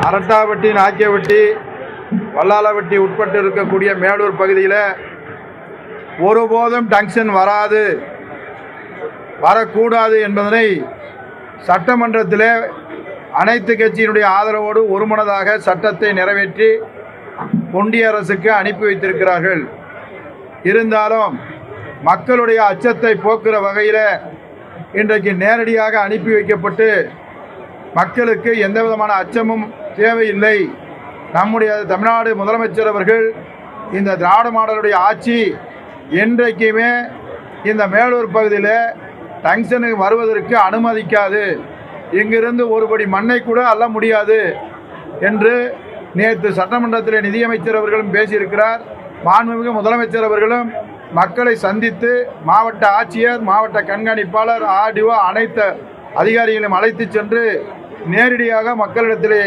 அரட்டாவட்டி, நாக்கியவட்டி, வல்லாளவட்டி உட்பட்டு இருக்கக்கூடிய மேலூர் பகுதியில் ஒருபோதும் டங்ஷன் வராது, வரக்கூடாது என்பதனை சட்டமன்றத்தில் அனைத்து கட்சியினுடைய ஆதரவோடு ஒருமனதாக சட்டத்தை நிறைவேற்றி ஒன்றிய அரசுக்கு அனுப்பி வைத்திருக்கிறார்கள். இருந்தாலும் மக்களுடைய அச்சத்தை போக்குற வகையில் இன்றைக்கு நேரடியாக அனுப்பி வைக்கப்பட்டு மக்களுக்கு எந்த விதமான அச்சமும் தேவையில்லை. நம்முடைய தமிழ்நாடு முதலமைச்சர் அவர்கள் இந்த திராவிட மாடலுடைய ஆட்சி என்றைக்குமே இந்த மேலூர் பகுதியில் டங்ஷனுக்கு வருவதற்கு அனுமதிக்காது, இங்கிருந்து ஒருபடி மண்ணை கூட அள்ள முடியாது என்று நேற்று சட்டமன்றத்தில் நிதியமைச்சர் அவர்களும் பேசியிருக்கிறார். மாண்புமிகு முதலமைச்சர் அவர்களும் மக்களை சந்தித்து மாவட்ட ஆட்சியர், மாவட்ட கண்காணிப்பாளர், ஆர்டிஓ அனைத்து அதிகாரிகளையும் அழைத்து சென்று நேரடியாக மக்களிடத்திலே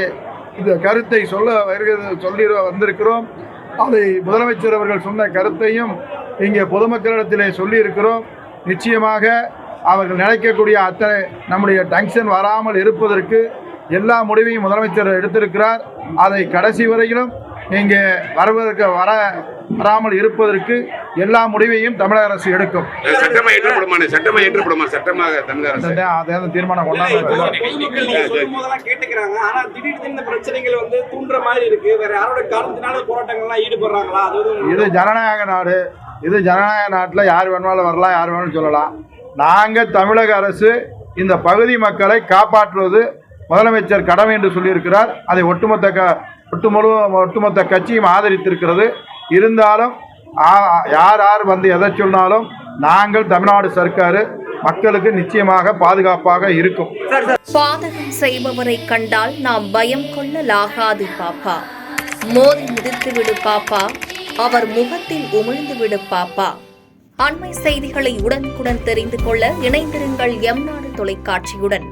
இந்த கருத்தை சொல்லி வந்திருக்கிறோம். அதை முதலமைச்சர் அவர்கள் சொன்ன கருத்தையும் இங்கே பொதுமக்களிடத்திலே சொல்லியிருக்கிறோம். நிச்சயமாக அவர்கள் நினைக்கக்கூடிய அத்தனை நம்முடைய டங்ஷன் வராமல் இருப்பதற்கு எல்லா முடிவையும் முதலமைச்சர் எடுத்திருக்கிறார். அதை கடைசி வரையிலும் இங்கே வராமல் இருப்பதற்கு எல்லா முடிவையும் தமிழக அரசு எடுக்கும். தீர்மானம் இது ஜனநாயக நாடு. இது ஜனநாயக நாட்டில் யார் வேணுமாலும் வரலாம், யார் வேணும்னு சொல்லலாம். நாங்கள் தமிழக அரசு இந்த பகுதி மக்களை காப்பாற்றுவது முதலமைச்சர் கடமை என்று சொல்லியிருக்கிறார். அதை ஒட்டுமொத்த கட்சியும் ஆதரித்திருக்கிறது. இருந்தாலும் யார் வந்து எதை சொன்னாலும் நாங்கள் தமிழ்நாடு சர்க்கார் மக்களுக்கு நிச்சயமாக பாதுகாப்பாக இருக்கும். பாதகம் செய்பவரை கண்டால் நாம் பயம் கொள்ளலாகாது பாப்பா, மோதி மிதித்து விடு பாப்பா, அவர் முகத்தில் உமிழ்ந்து விடு பாப்பா. அண்மை செய்திகளை உடனுக்குடன் தெரிந்து கொள்ள இணைந்திருங்கள் எம் நாடு தொலைக்காட்சியுடன்.